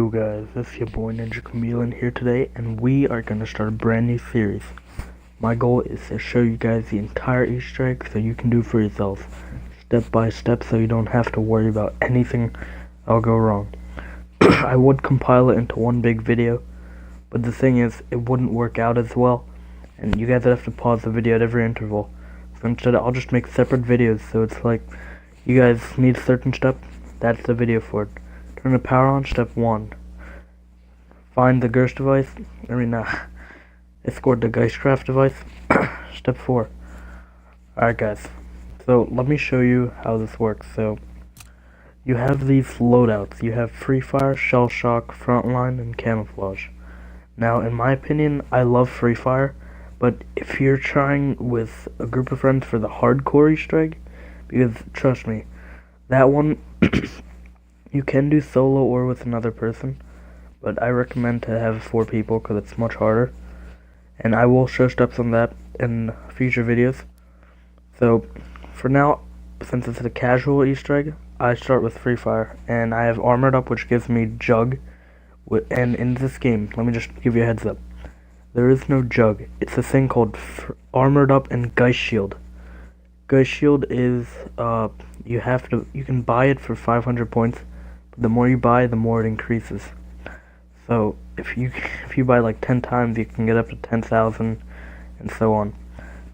Yo guys, it's your boy Ninja Chameleon here today, and we are going to start a brand new series. My goal is to show you guys the entire Easter egg so you can do for yourself, step by step, so you don't have to worry about anything that'll go wrong. I would compile it into one big video, but the thing is, it wouldn't work out as well, and you guys would have to pause the video at every interval. So instead, I'll just make separate videos, so it's like, you guys need a certain step, that's the video for it. Turn the power on, step 1. Find the Gerst device, escort the Geistcraft device, step 4. Alright guys, so let me show you how this works. So, you have these loadouts. You have Free Fire, Shell Shock, Frontline, and Camouflage. Now, in my opinion, I love Free Fire, but if you're trying with a group of friends for the hardcore Easter egg, because trust me, that one you can do solo or with another person, but I recommend to have 4 people because it's much harder, and I will show steps on that in future videos. So for now, since it's a casual Easter egg, I start with Free Fire, and I have Armored Up, which gives me Jug, and in this game, let me just give you a heads up, there is no Jug. It's a thing called Armored Up and Geist Shield. Geist Shield is, you can buy it for 500 points, but the more you buy, the more it increases. So, if you buy like 10 times, you can get up to 10,000, and so on.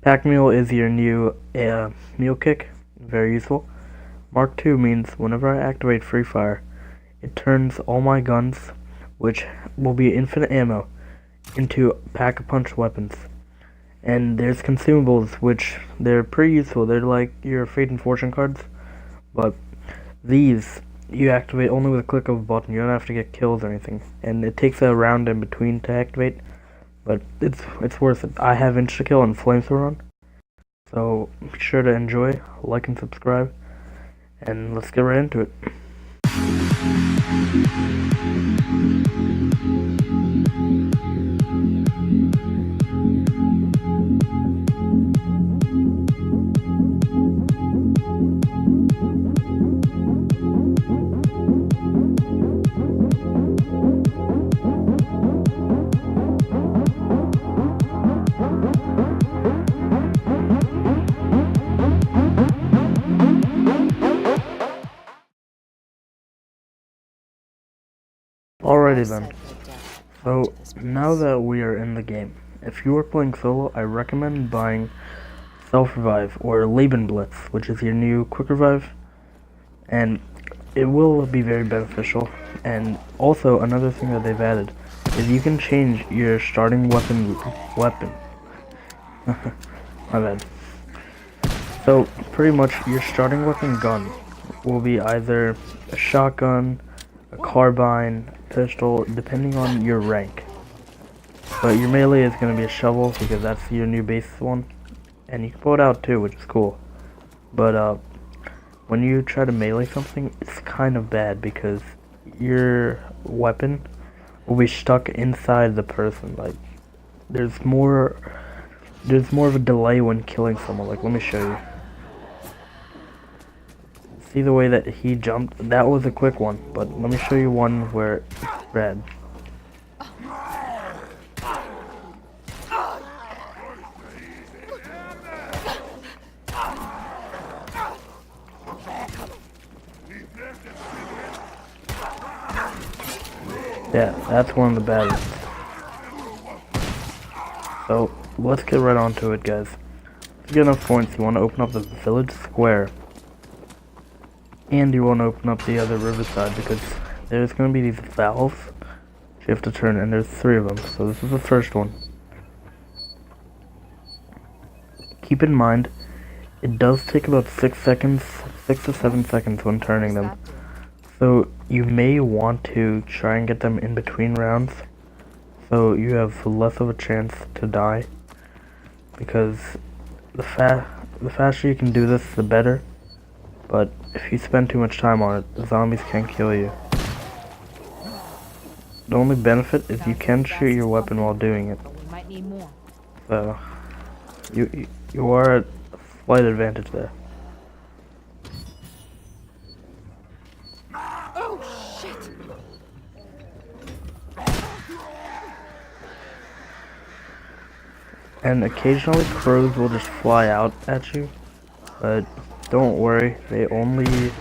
Pack Mule is your new meal kick, very useful. Mark II means whenever I activate Free Fire, it turns all my guns, which will be infinite ammo, into pack-a-punch weapons. And there's consumables, which they're pretty useful. They're like your Fate and Fortune cards, but these you activate only with a click of a button. You don't have to get kills or anything, and it takes a round in between to activate, but it's worth it. I have insta-kill and flamethrower on, so be sure to enjoy, like and subscribe, and let's get right into it. Alrighty then, so now that we are in the game, if you are playing solo, I recommend buying Self-Revive or Leben Blitz, which is your new quick revive, and it will be very beneficial. And also, another thing that they've added is you can change your starting weapon. My bad. So, pretty much, your starting weapon gun will be either a shotgun, a carbine, pistol, depending on your rank. But your melee is going to be a shovel because that's your new base one, and you can pull it out too, which is cool. But when you try to melee something, it's kind of bad because your weapon will be stuck inside the person. Like there's more of a delay when killing someone. Like, let me show you. See the way that he jumped? That was a quick one, but let me show you one where it's red. Yeah, that's one of the bad ones. So, let's get right onto it, guys. To get enough points, you want to open up the village square. And you want to open up the other riverside because there's going to be these valves you have to turn, and there's 3 of them. So this is the first one. Keep in mind, it does take about 6 to 7 seconds when turning them. So you may want to try and get them in between rounds, so you have less of a chance to die. Because the faster you can do this, the better. But if you spend too much time on it, the zombies can kill you. The only benefit is you can shoot your weapon while doing it. So you are at a slight advantage there. Oh shit! And occasionally crows will just fly out at you, but don't worry, they only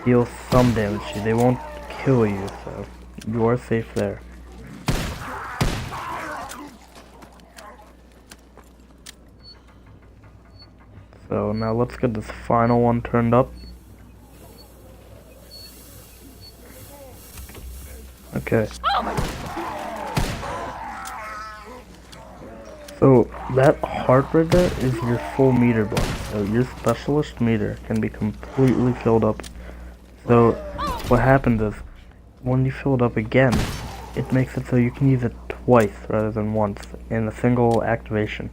deal some damage to you. They won't kill you, so you are safe there. So now let's get this final one turned up. Okay. So that heart right there is your full meter bar. So your specialist meter can be completely filled up. So what happens is, when you fill it up again, it makes it so you can use it twice rather than once in a single activation.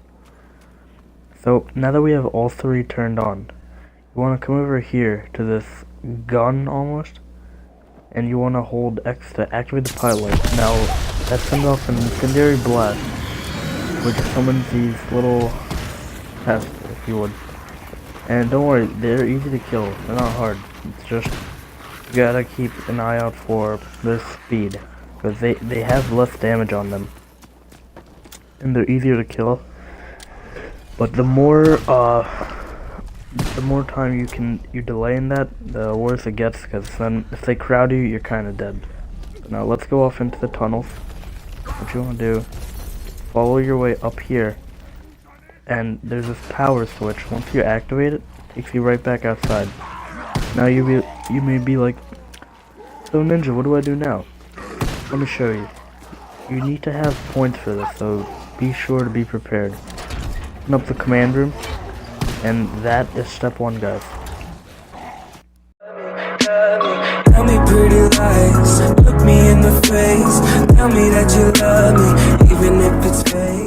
So now that we have all three turned on, you want to come over here to this gun almost, and you want to hold X to activate the pilot light. Now that sends off an incendiary blast, which summons these little pests, if you would. And don't worry, they're easy to kill. They're not hard. It's just you gotta keep an eye out for their speed, because they have less damage on them, and they're easier to kill. But the more time you delay in that, the worse it gets, because then if they crowd you, you're kind of dead. Now let's go off into the tunnels. What you want to do, follow your way up here, and there's this power switch. Once you activate it, it takes you right back outside. Now you may be like, so Ninja, what do I do now? Let me show you. You need to have points for this, so be sure to be prepared. Open up the command room, and that is step 1, guys. Tell me pretty lies, look me in the face, tell me that you love me, even if it's fake.